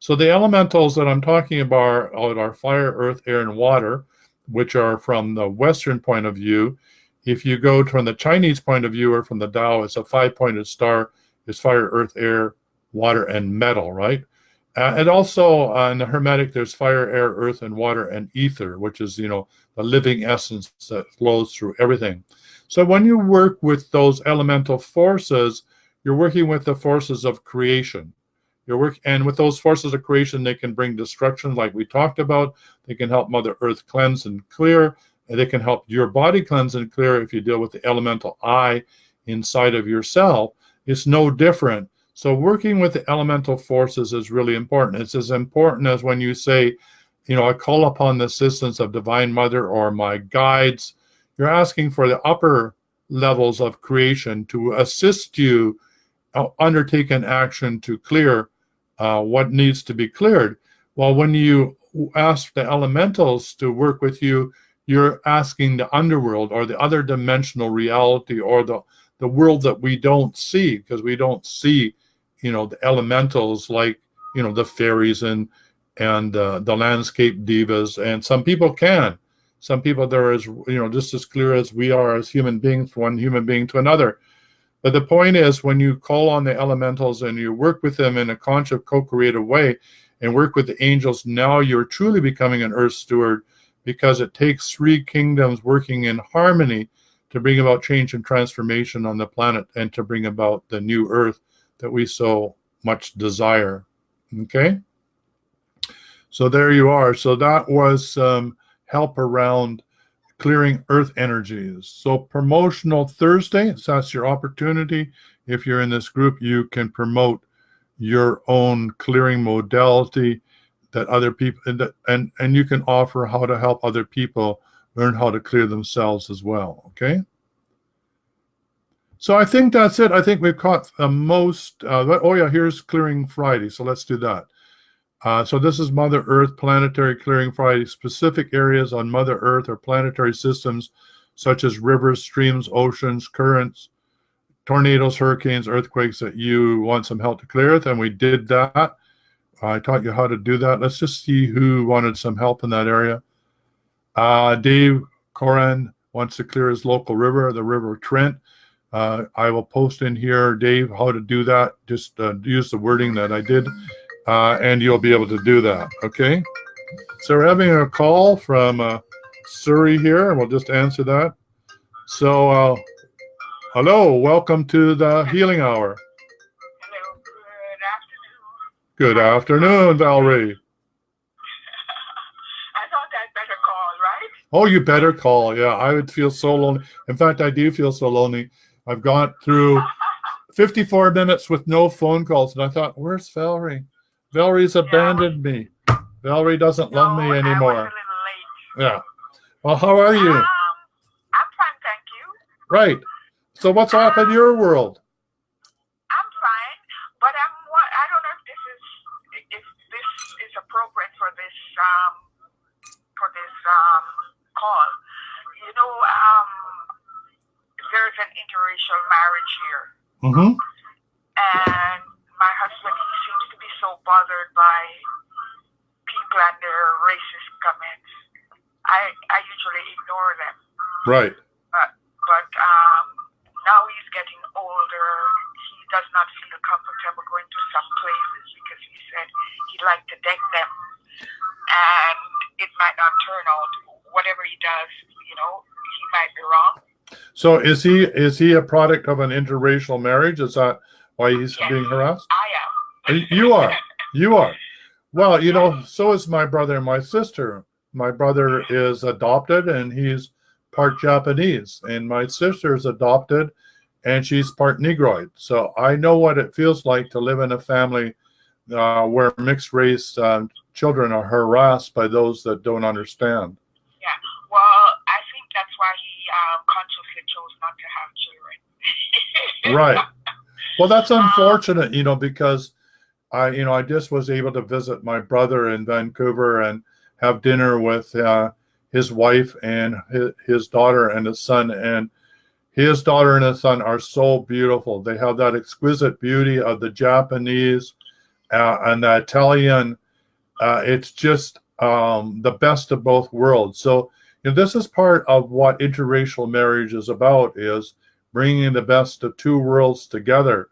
So the elementals that I'm talking about are fire, earth, air, and water, which are from the Western point of view. If you go from the Chinese point of view or from the Tao, it's a 5-pointed star. It's fire, earth, air, water, and metal, right? And also in the Hermetic, there's fire, air, earth, and water, and ether, which is, the living essence that flows through everything. So when you work with those elemental forces, you're working with the forces of creation. And with those forces of creation, they can bring destruction, like we talked about. They can help Mother Earth cleanse and clear. And they can help your body cleanse and clear if you deal with the elemental I inside of yourself. It's no different. So working with the elemental forces is really important. It's as important as when you say, I call upon the assistance of Divine Mother or my guides. You're asking for the upper levels of creation to assist you undertake an action to clear what needs to be cleared. Well, when you ask the elementals to work with you, you're asking the underworld or the other dimensional reality or the world that we don't see, because we don't see the elementals like the fairies and the landscape divas, and some people can. Some people there is just as clear as we are as human beings, from one human being to another. But the point is, when you call on the elementals and you work with them in a conscious, co-creative way, and work with the angels, now you're truly becoming an earth steward, because it takes three kingdoms working in harmony to bring about change and transformation on the planet and to bring about the new earth that we so much desire. Okay? So there you are. So that was help around clearing earth energies. So promotional Thursday, so that's your opportunity. If you're in this group, you can promote your own clearing modality that other people, and you can offer how to help other people learn how to clear themselves as well. Okay? So I think that's it. I think we've caught the most. Here's Clearing Friday. So let's do that. So this is Mother Earth Planetary Clearing Friday. Specific areas on Mother Earth or planetary systems such as rivers, streams, oceans, currents, tornadoes, hurricanes, earthquakes that you want some help to clear with. And we did that. I taught you how to do that. Let's just see who wanted some help in that area. Dave Coran wants to clear his local river, the River Trent. I will post in here, Dave, how to do that. Just use the wording that I did, and you'll be able to do that, okay? So we're having a call from Surrey here, and we'll just answer that. So, hello, welcome to the Healing Hour. Hello, good afternoon. Good afternoon, Valerie. I thought I'd better call, right? Oh, you better call. Yeah, I would feel so lonely. In fact, I do feel so lonely. I've gone through 54 minutes with no phone calls, and I thought, where's Valerie? Valerie's abandoned me. Valerie doesn't love me anymore. I was a little late. Yeah. Well, how are you? I'm fine, thank you. Right. So what's up in your world? I'm fine, but I don't know if this is appropriate for this call. There's an interracial marriage here. Mm-hmm. And my husband seems to be so bothered by people and their racist comments. I usually ignore them. Right. But now he's getting older. He does not feel comfortable going to some places because he said he'd like to date them. And it might not turn out. Whatever he does, he might be wrong. So is he a product of an interracial marriage? Is that why he's being harassed? I am. You are. You are. Well, so is my brother and my sister. My brother is adopted and he's part Japanese, and my sister is adopted and she's part Negroid. So I know what it feels like to live in a family where mixed race children are harassed by those that don't understand. Yeah. Well, I think that's why he consciously chose not to have children. Right. Well, that's unfortunate, because I just was able to visit my brother in Vancouver and have dinner with his wife and his daughter and his son. And his daughter and his son are so beautiful. They have that exquisite beauty of the Japanese and the Italian. It's just the best of both worlds. So this is part of what interracial marriage is about, is bringing the best of two worlds together.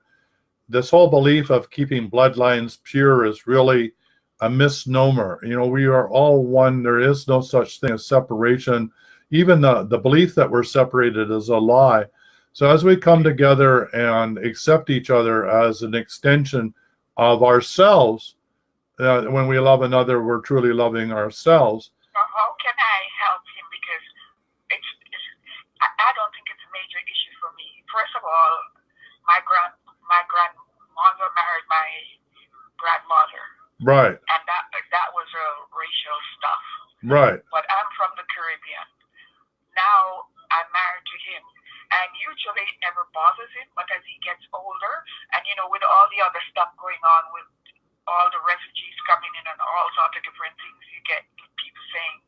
this whole belief of keeping bloodlines pure is really a misnomer. You know, we are all one. There is no such thing as separation. Even the belief that we're separated is a lie. So as we come together and accept each other as an extension of ourselves, when we love another, we're truly loving ourselves. How can I help him? Because I don't think it's a major issue for me. First of all, my grandmother married my grandmother. Right. And that was racial stuff. Right. But I'm from the Caribbean. Now I'm married to him. And usually it never bothers him, but as he gets older, and with all the other stuff going on with all the refugees coming in and all sorts of different things, you get people saying,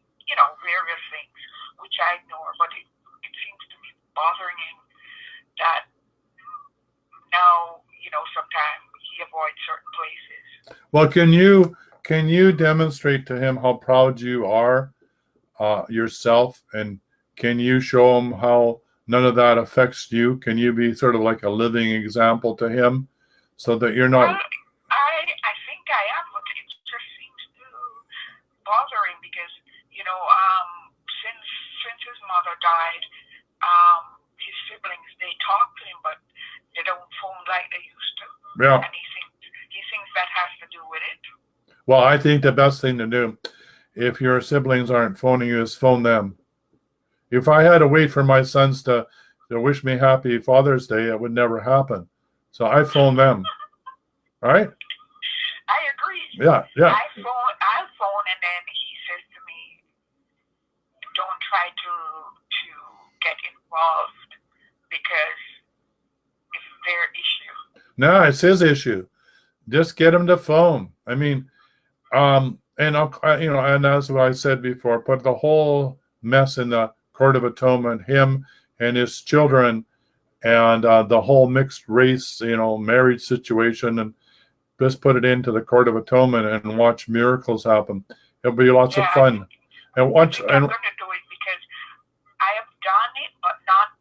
various things, which I ignore, but it seems to be bothering him that now, sometimes he avoids certain places. Well, can you demonstrate to him how proud you are yourself, and can you show him how none of that affects you? Can you be sort of like a living example to him so that you're not... Well, I think I am, but it just seems to bother him because, since his mother died, his siblings, they talk to him, but they don't phone like they used to. Yeah. And he thinks that has to do with it. Well, I think the best thing to do, if your siblings aren't phoning you, is phone them. If I had to wait for my sons to wish me happy Father's Day, it would never happen. So I phone them. All right? I agree. Yeah. I phone, and then he says to me, don't try to get involved because it's their issue. No, it's his issue. Just get him to phone. I mean, and and as I said before, put the whole mess in the Court of Atonement, him and his children, and the whole mixed race, marriage situation, and just put it into the Court of Atonement and watch miracles happen. It'll be lots of fun. I'm going to do it because I have done it, but not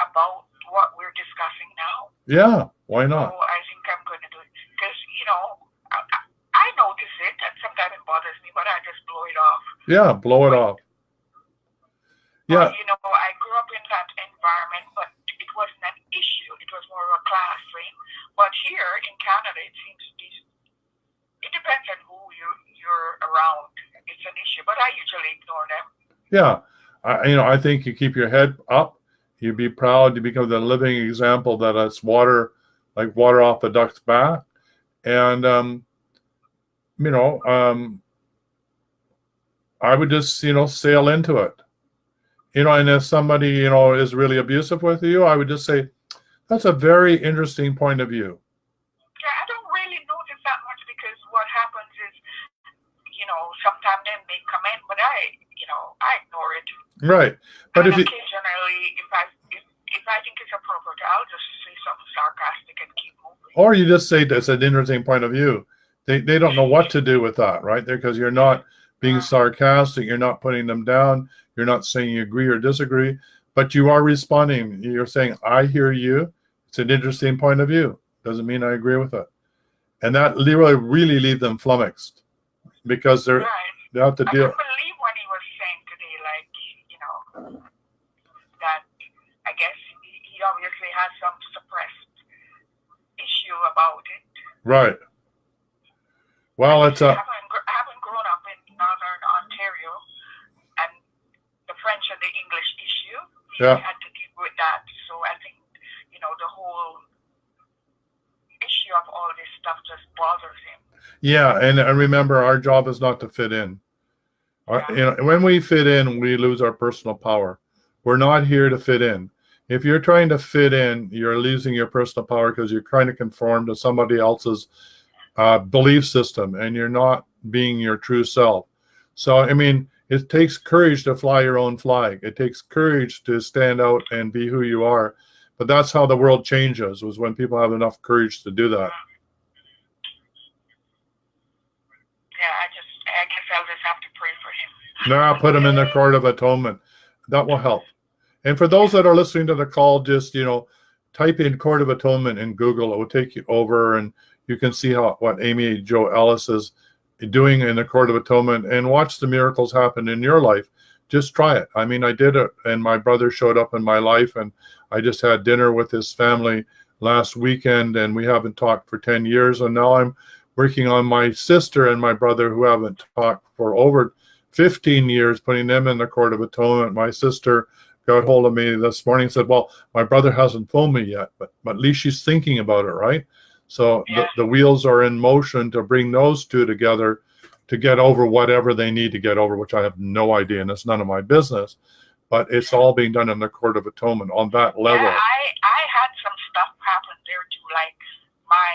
about what we're discussing now. Yeah, why not? So I think I'm going to do it because I notice it, and sometimes it bothers me, but I just blow it off. Yeah, blow it off. Yeah. Well, I grew up in that environment, but it wasn't an issue. It was more of a class thing. But here in Canada, it seems to be, it depends on who you're around. It's an issue, but I usually ignore them. Yeah. I think you keep your head up. You be proud. You become the living example that it's water off the duck's back. And, I would just, sail into it. And if somebody, is really abusive with you, I would just say, that's a very interesting point of view. Yeah, I don't really notice that much because what happens is, sometimes they may come in, but I ignore it. Right. But and occasionally, if I think it's appropriate, I'll just say something sarcastic and keep moving. Or you just say that's an interesting point of view. They don't know what to do with that, right? Because you're not being sarcastic, you're not putting them down, you're not saying you agree or disagree, but you are responding. You're saying, I hear you. It's an interesting point of view. Doesn't mean I agree with it. And that really leave them flummoxed because they have to deal. I couldn't believe what he was saying today, that I guess he obviously has some suppressed issue about it. Right. Well, it's I haven't grown up in Northern Ontario, and the French and the English issue, he had to deal with that. So I think, the whole issue of all this stuff just bothers him. Yeah, and remember, our job is not to fit in. When we fit in, we lose our personal power. We're not here to fit in. If you're trying to fit in, you're losing your personal power because you're trying to conform to somebody else's belief system, and you're not being your true self. So, it takes courage to fly your own flag. It takes courage to stand out and be who you are. But that's how the world changes, was when people have enough courage to do that. Yeah, I guess I'll just have to pray for him. Now, put him in the Court of Atonement. That will help. And for those that are listening to the call, just, type in Court of Atonement in Google. It will take you over, and you can see what Amy Jo Ellis is doing in the Court of Atonement, and watch the miracles happen in your life. Just try it. I mean, I did it, and my brother showed up in my life, and I just had dinner with his family last weekend, and we haven't talked for 10 years, and now I'm working on my sister and my brother who haven't talked for over 15 years, putting them in the Court of Atonement. My sister got hold of me this morning and said, well, my brother hasn't phoned me yet, but at least she's thinking about it, right? So Yeah. the wheels are in motion to bring those two together to get over whatever they need to get over, which I have no idea, and it's none of my business. But it's all being done in the Court of Atonement on that level. Yeah, I had some stuff happen there too, like my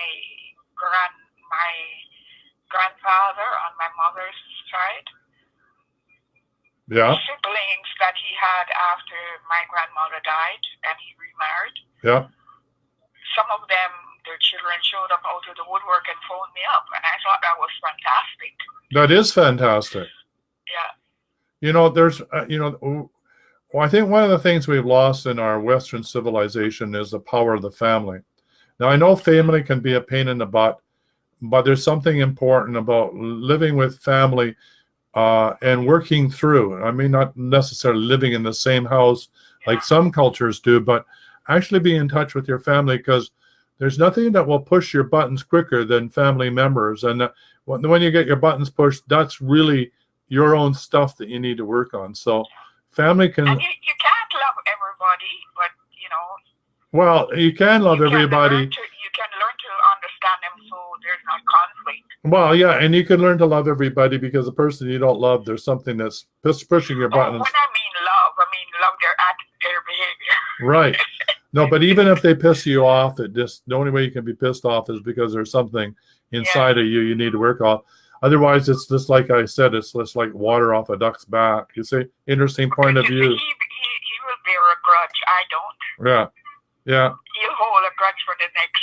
grandfather on my mother's side. Yeah. Siblings that he had after my grandmother died and he remarried. Yeah. Some of them, their children showed up out of the woodwork and phoned me up, and I thought that was fantastic. That is fantastic. Yeah. You know, there's, well, I think one of the things we've lost in our Western civilization is the power of the family. Now, I know family can be a pain in the butt, but there's something important about living with family and working through. I mean, not necessarily living in the same house like some cultures do, but actually be in touch with your family, because there's nothing that will push your buttons quicker than family members. And when you get your buttons pushed, that's really your own stuff that you need to work on. So family can... And you can't love everybody, but, Well, you can love everybody. You can learn to understand them so there's not conflict. Well, yeah, and you can learn to love everybody, because the person you don't love, there's something that's pushing your buttons. When I mean love their behavior. Right. No, but even if they piss you off, the only way you can be pissed off is because there's something inside of you need to work on. Otherwise, it's just like I said, it's just like water off a duck's back. You see, interesting point of view. He will bear a grudge. I don't. Yeah. Yeah. He'll hold a grudge for the next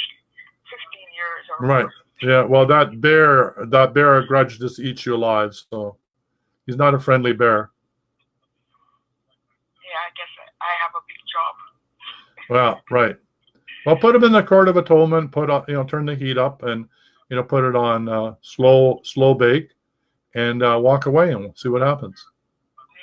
15 years or right. more. Yeah. Well, that bear grudge just eats you alive. So he's not a friendly bear. Yeah, I guess I have a big job. Well, right. Well, put him in the Court of Atonement. Turn the heat up, and put it on slow bake, and walk away, and we'll see what happens. Yeah.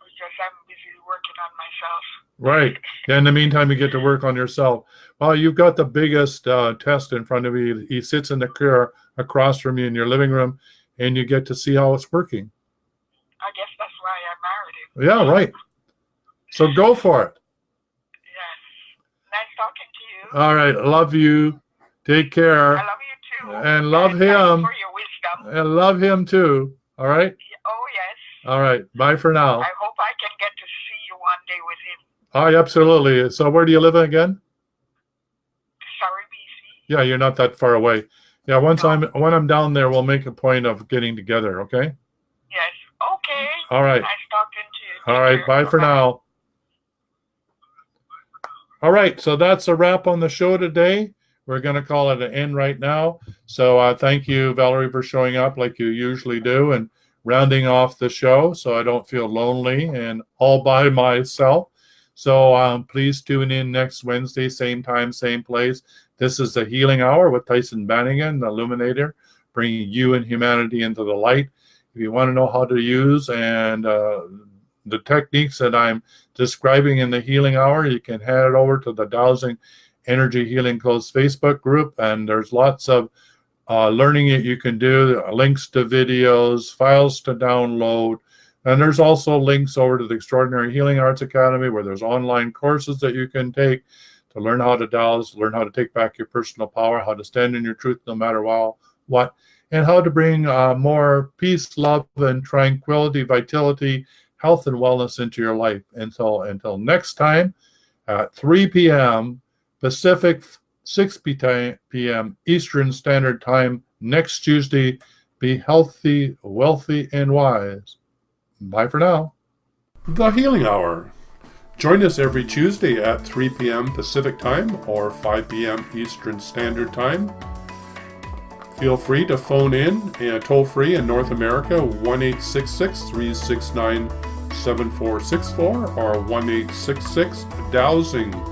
Because I'm busy working on myself. Right. Yeah, in the meantime, you get to work on yourself. Well, you've got the biggest test in front of you. He sits in the chair across from you in your living room, and you get to see how it's working. I guess that's why I married him. Yeah, right. So go for it. Yes. Nice talking to you. All right. Love you. Take care. I love you too. And love Thanks him. for your wisdom. And love him too. All right? Oh, yes. All right. Bye for now. I hope I can get to see you one day with him. Oh, absolutely. So where do you live again? Surrey, BC. Yeah, you're not that far away. Yeah, when I'm down there, we'll make a point of getting together, okay? Yes. Okay. All right. Nice talking to you. All right. Bye for now. All right. So that's a wrap on the show today. We're going to call it an end right now. So thank you, Valerie, for showing up like you usually do and rounding off the show so I don't feel lonely and all by myself. So please tune in next Wednesday, same time, same place. This is the Healing Hour with Tyson Bannigan, the Illuminator, bringing you and humanity into the light. If you want to know how to use and the techniques that I'm describing in the Healing Hour, you can head over to the Dowsing Energy Healing Codes Facebook group, and there's lots of learning that you can do, links to videos, files to download, and there's also links over to the Extraordinary Healing Arts Academy, where there's online courses that you can take to learn how to dowse, learn how to take back your personal power, how to stand in your truth no matter what, and how to bring more peace, love, and tranquility, vitality, health, and wellness into your life. Until next time at 3 p.m. Pacific, 6 p.m. Eastern Standard Time next Tuesday. Be healthy, wealthy, and wise. Bye for now. The Healing Hour. Join us every Tuesday at 3 p.m. Pacific Time or 5 p.m. Eastern Standard Time. Feel free to phone in toll free in North America 1-866-369-7464 or 1-866-DOWSING.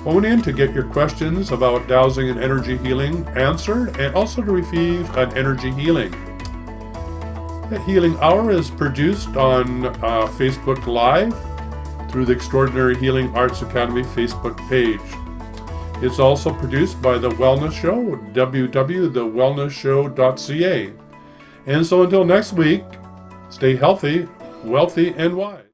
Phone in to get your questions about dowsing and energy healing answered, and also to receive an energy healing. The Healing Hour is produced on Facebook Live through the Extraordinary Healing Arts Academy Facebook page. It's also produced by The Wellness Show, www.thewellnessshow.ca. And so until next week, stay healthy, wealthy, and wise.